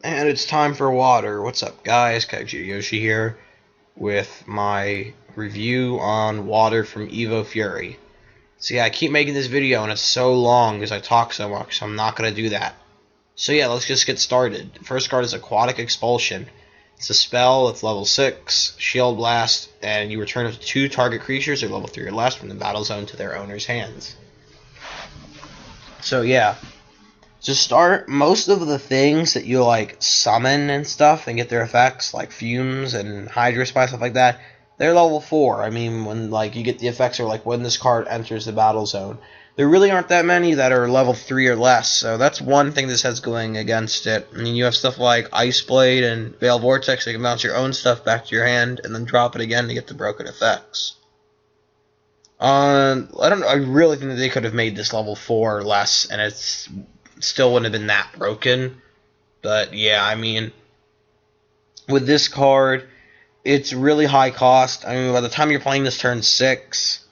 And it's time for Wat-er. What's up, guys? Kaijudoyoshi here with my review on Wat-er from Evo Fury. So yeah, I keep making this video and it's so long because I talk so much, so I'm not going to do that. So yeah, let's just get started. The first card is Aquatic Expulsion. It's a spell, it's level 6, Shield Blast, and you return up to 2 target creatures or level 3 or less from the battle zone to their owner's hands. So yeah. To start, most of the things that you like summon and stuff and get their effects, like Fumes and Hydra Spy, stuff like that, they're level 4. I mean, when like you get the effects are like when this card enters the battle zone. There really aren't that many that are level 3 or less, so that's one thing this has going against it. I mean, you have stuff like Ice Blade and Veil Vortex, so you can bounce your own stuff back to your hand and then drop it again to get the broken effects. I don't know. I really think that they could have made this level 4 or less, and it's still wouldn't have been that broken. But yeah, I mean, with this card, it's really high cost. I mean, by the time you're playing this turn 6,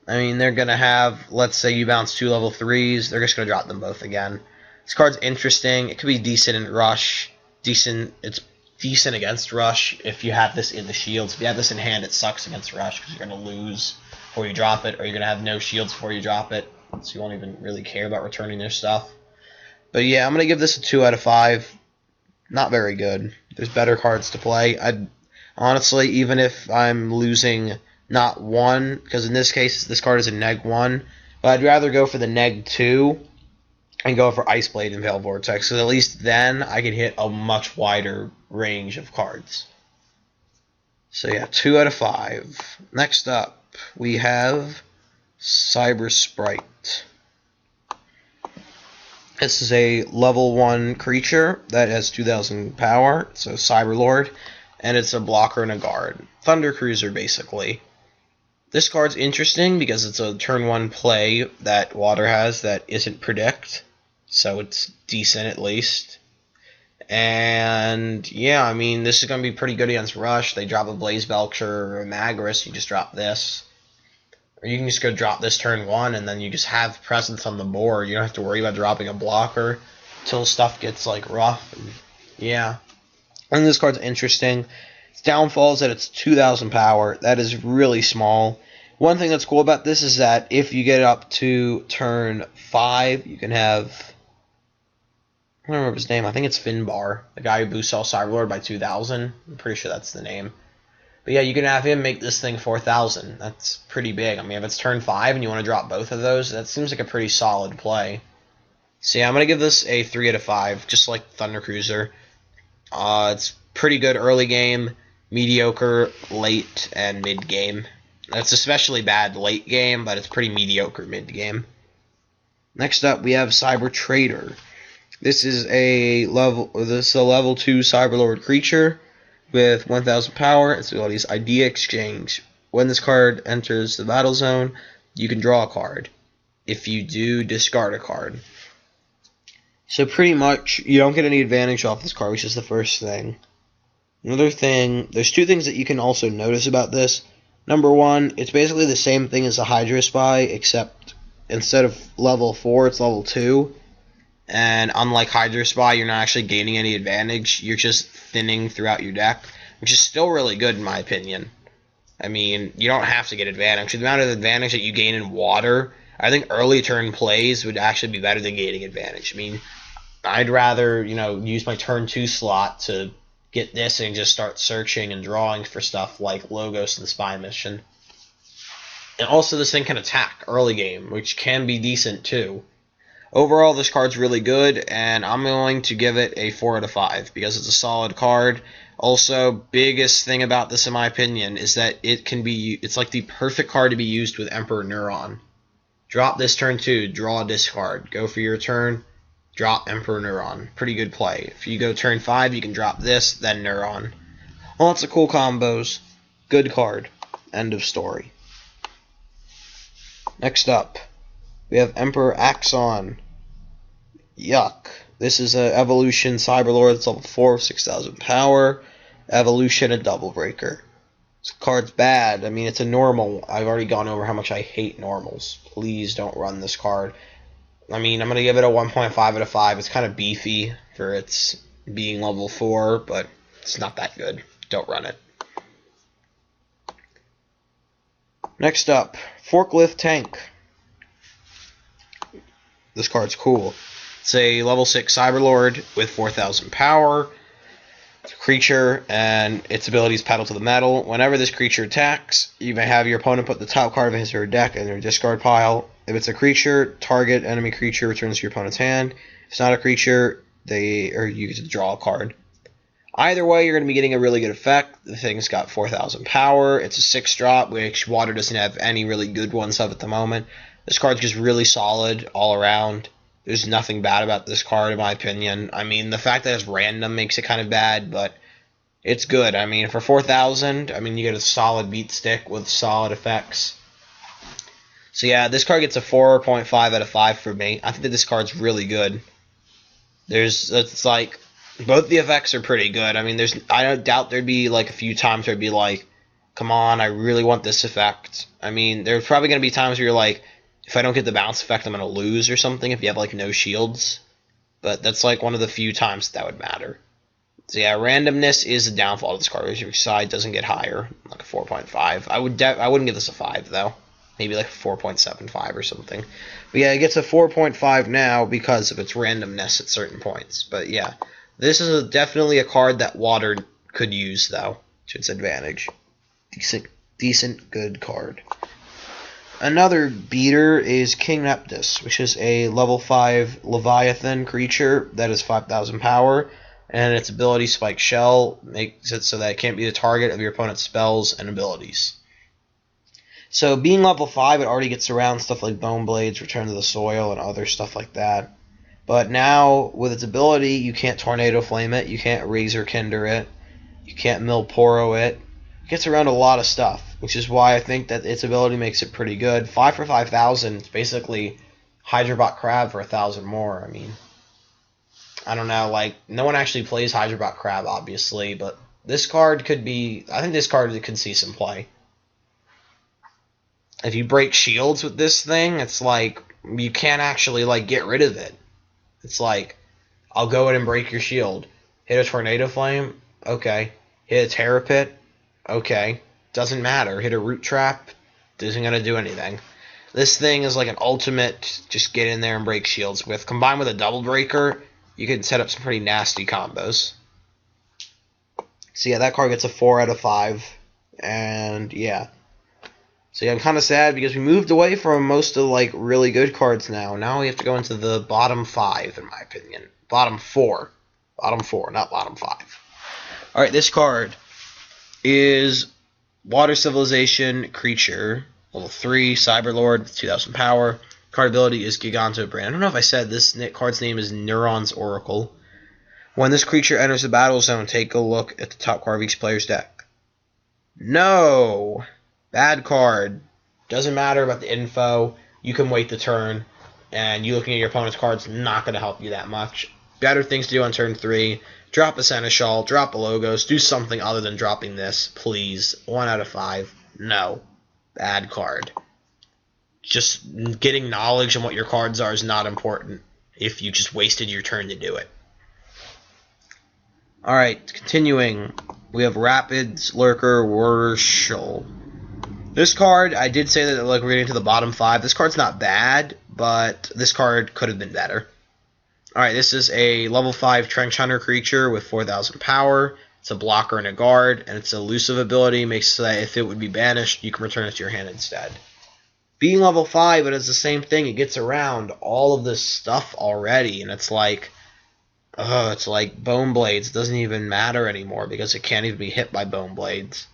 I mean, they're going to have, let's say you bounce 2 level 3s, they're just going to drop them both again. This card's interesting. It could be decent in Rush. It's decent against Rush if you have this in the shields. If you have this in hand, it sucks against Rush because you're going to lose before you drop it, or you're going to have no shields before you drop it, so you won't even really care about returning their stuff. But yeah, I'm going to give this a 2 out of 5. Not very good. There's better cards to play. Honestly, even if I'm losing not 1, because in this case, this card is a neg 1, but I'd rather go for the neg 2 and go for Ice Blade and Veil Vortex, because at least then I can hit a much wider range of cards. So yeah, 2 out of 5. Next up, we have Cyber Sprite. This is a level 1 creature that has 2,000 power, so Cyber Lord, and it's a blocker and a guard. Thunder Cruiser, basically. This card's interesting because it's a turn 1 play that Wat-er has that isn't predict, so it's decent at least. And yeah, I mean, this is going to be pretty good against Rush. They drop a Blaze Belcher or a Magris, you just drop this. Or you can just go drop this turn 1 and then you just have presence on the board. You don't have to worry about dropping a blocker until stuff gets like rough. And, yeah. And this card's interesting. Its downfall is that it's 2,000 power. That is really small. One thing that's cool about this is that if you get up to turn 5, you can have, I don't remember his name. I think it's Finbar, the guy who boosts all Cyberlord by 2,000. I'm pretty sure that's the name. But yeah, you can have him make this thing 4,000. That's pretty big. I mean, if it's turn 5 and you want to drop both of those, that seems like a pretty solid play. So yeah, I'm going to give this a 3 out of 5, just like Thunder Cruiser. It's pretty good early game, mediocre late and mid game. It's especially bad late game, but it's pretty mediocre mid game. Next up, we have Cyber Trader. This is a level 2 Cyberlord creature with 1,000 power. Its ability is Idea Exchange. When this card enters the battle zone, you can draw a card. If you do, discard a card. So pretty much, you don't get any advantage off this card, which is the first thing. Another thing, there's 2 things that you can also notice about this. Number 1, it's basically the same thing as a Hydra Spy, except instead of level 4, it's level 2. And unlike Hydra Spy, you're not actually gaining any advantage. You're just thinning throughout your deck, which is still really good in my opinion. I mean, you don't have to get advantage. The amount of advantage that you gain in Wat-er, I think early turn plays would actually be better than gaining advantage. I mean, I'd rather, use my turn 2 slot to get this and just start searching and drawing for stuff like Logos and Spy Mission. And also this thing can attack early game, which can be decent too. Overall, this card's really good, and I'm going to give it a 4 out of 5 because it's a solid card. Also, biggest thing about this, in my opinion, is that it's like the perfect card to be used with Emperor Neuron. Drop this turn 2, draw a discard. Go for your turn, drop Emperor Neuron. Pretty good play. If you go turn 5, you can drop this, then Neuron. Lots of cool combos. Good card. End of story. Next up, we have Emperor Axon. Yuck. This is an Evolution Cyberlord that's level 4, 6,000 power. Evolution and Double Breaker. This card's bad. I mean, it's a normal. I've already gone over how much I hate normals. Please don't run this card. I mean, I'm going to give it a 1.5 out of 5. It's kind of beefy for its being level 4, but it's not that good. Don't run it. Next up, Forklift Tank. This card's cool. It's a level 6 Cyberlord with 4,000 power. It's a creature, and its ability is Pedal to the Metal. Whenever this creature attacks, you may have your opponent put the top card of his or her deck in their discard pile. If it's a creature, target enemy creature returns to your opponent's hand. If it's not a creature, you get to draw a card. Either way, you're going to be getting a really good effect. The thing's got 4,000 power. It's a 6-drop, which Water doesn't have any really good ones of at the moment. This card's just really solid all around. There's nothing bad about this card, in my opinion. I mean, the fact that it's random makes it kind of bad, but it's good. I mean, for 4,000, I mean, you get a solid beat stick with solid effects. So yeah, this card gets a 4.5 out of 5 for me. I think that this card's really good. It's like, both the effects are pretty good. I mean, I don't doubt there'd be like a few times where it'd be like, come on, I really want this effect. I mean, there's probably going to be times where you're like, if I don't get the bounce effect, I'm going to lose or something if you have like no shields. But that's like one of the few times that would matter. So yeah, randomness is a downfall of this card. If your side doesn't get higher, like a 4.5. I wouldn't give this a 5 though. Maybe like a 4.75 or something. But yeah, it gets a 4.5 now because of its randomness at certain points. But yeah, this is definitely a card that Water could use though, to its advantage. Decent, good card. Another beater is King Neptus, which is a level 5 Leviathan creature that is 5,000 power, and its ability Spike Shell makes it so that it can't be the target of your opponent's spells and abilities. So being level 5, it already gets around stuff like Bone Blades, Return to the Soil, and other stuff like that. But now, with its ability, you can't Tornado Flame it, you can't Razor Kinder it, you can't Milporo it. It gets around a lot of stuff, which is why I think that its ability makes it pretty good. 5 for 5,000, it's basically Hydrobot Crab for 1,000 more. I mean, I don't know, like, no one actually plays Hydrobot Crab, obviously, but this card could be, I think this card could see some play. If you break shields with this thing, it's like, you can't actually, like, get rid of it. It's like, I'll go in and break your shield. Hit a Tornado Flame? Okay. Hit a Terror Pit? Okay. Doesn't matter. Hit a Root Trap? Isn't going to do anything. This thing is like an ultimate, just get in there and break shields with. Combined with a Double Breaker, you can set up some pretty nasty combos. So yeah, that card gets a 4 out of 5. And yeah. So yeah, I'm kind of sad because we moved away from most of the like really good cards now. Now we have to go into the bottom 5, in my opinion. Bottom 4. Bottom 4, not bottom 5. Alright, this card is Water Civilization Creature, level 3, Cyberlord with 2,000 power. Card ability is Gigantobrain. I don't know if I said this card's name is Neuron's Oracle. When this creature enters the battle zone, take a look at the top card of each player's deck. No! Bad card. Doesn't matter about the info. You can wait the turn, and you looking at your opponent's cards not going to help you that much. Better things to do on turn 3. Drop a Seneschal, drop a Logos, do something other than dropping this, please. 1 out of 5. No. Bad card. Just getting knowledge on what your cards are is not important if you just wasted your turn to do it. Alright, continuing. We have Rapids Lurker Warshul. This card, I did say that like we're getting to the bottom 5. This card's not bad, but this card could have been better. Alright, this is a level 5 Trench Hunter creature with 4,000 power. It's a blocker and a guard, and its elusive ability makes so that if it would be banished, you can return it to your hand instead. Being level 5, it is the same thing. It gets around all of this stuff already, and it's like Bone Blades. It doesn't even matter anymore because it can't even be hit by Bone Blades.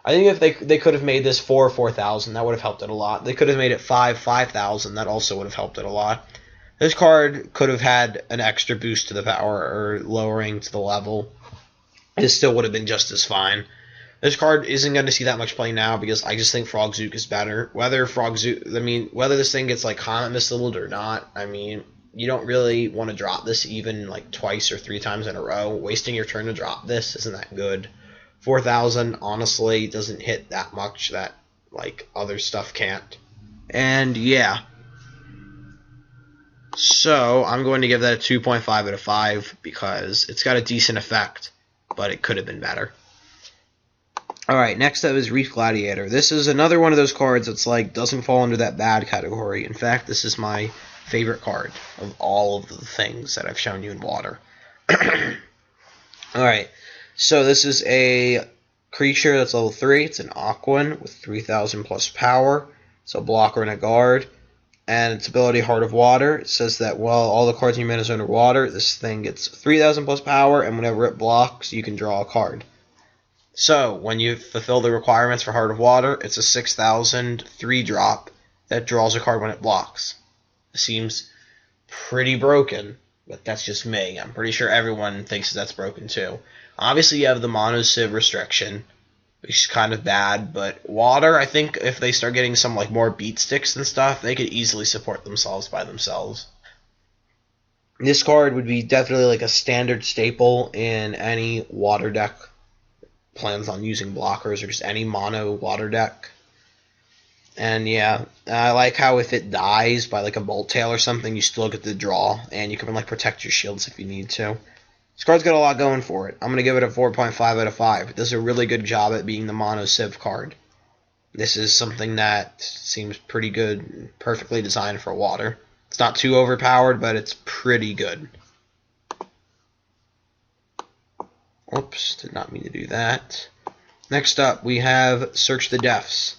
I think if they could have made this 4,000, that would have helped it a lot. They could have made it 5,000. That also would have helped it a lot. This card could have had an extra boost to the power or lowering to the level. It still would have been just as fine. This card isn't going to see that much play now because I just think Frogzook is better. Whether this thing gets like Comet Missiled or not, I mean, you don't really want to drop this even like twice or 3 times in a row. Wasting your turn to drop this isn't that good. 4,000 honestly doesn't hit that much that like other stuff can't. And yeah. So I'm going to give that a 2.5 out of 5 because it's got a decent effect, but it could have been better. Alright, next up is Reef Gladiator. This is another one of those cards that's like doesn't fall under that bad category. In fact, this is my favorite card of all of the things that I've shown you in Water. Alright, so this is a creature that's level 3. It's an Aquan with 3,000 plus power. It's a blocker and a guard. And its ability, Heart of Water, it says that while all the cards in your mana is underwater, this thing gets 3,000 plus power, and whenever it blocks, you can draw a card. So, when you fulfill the requirements for Heart of Water, it's a 6,000 3-drop that draws a card when it blocks. It seems pretty broken, but that's just me. I'm pretty sure everyone thinks that's broken too. Obviously, you have the Mono Civ restriction, which is kind of bad, but Water, I think if they start getting some like more beat sticks and stuff, they could easily support themselves by themselves. This card would be definitely like a standard staple in any Water deck plans on using blockers or just any mono Water deck. And yeah, I like how if it dies by like a Bolt Tail or something, you still get the draw, and you can like protect your shields if you need to. This card's got a lot going for it. I'm going to give it a 4.5 out of 5. It does a really good job at being the mono Civ card. This is something that seems pretty good, perfectly designed for Water. It's not too overpowered, but it's pretty good. Oops, did not mean to do that. Next up, we have Search the Depths.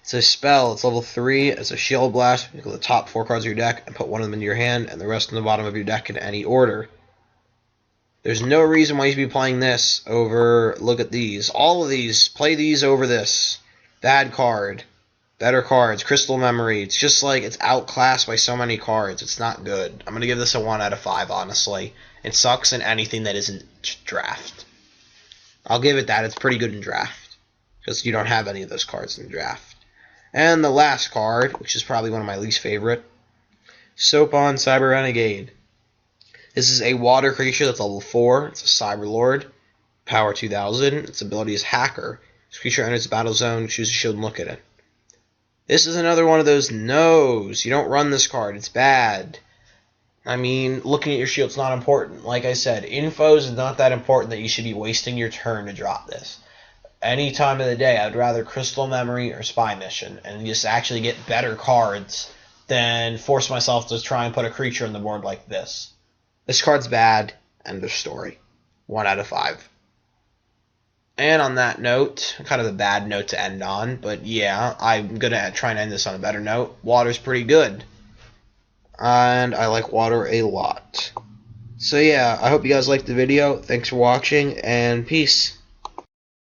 It's a spell. It's level 3. It's a Shield Blast. You go to the top 4 cards of your deck and put one of them into your hand, and the rest in the bottom of your deck in any order. There's no reason why you should be playing this over, look at these. All of these, play these over this. Bad card. Better cards. Crystal Memory. It's just like, it's outclassed by so many cards. It's not good. I'm going to give this a 1 out of 5, honestly. It sucks in anything that isn't draft. I'll give it that. It's pretty good in draft, because you don't have any of those cards in draft. And the last card, which is probably one of my least favorite, Soapon Cyber Renegade. This is a Water creature that's level 4. It's a Cyber Lord. Power 2,000. Its ability is Hacker. This creature enters the battle zone, choose a shield and look at it. This is another one of those no's. You don't run this card. It's bad. I mean, looking at your shield's not important. Like I said, info is not that important that you should be wasting your turn to drop this. Any time of the day, I'd rather Crystal Memory or Spy Mission and just actually get better cards than force myself to try and put a creature on the board like this. This card's bad. End of story. 1 out of 5. And on that note, kind of a bad note to end on, but yeah, I'm going to try and end this on a better note. Water's pretty good. And I like Water a lot. So yeah, I hope you guys liked the video. Thanks for watching, and peace.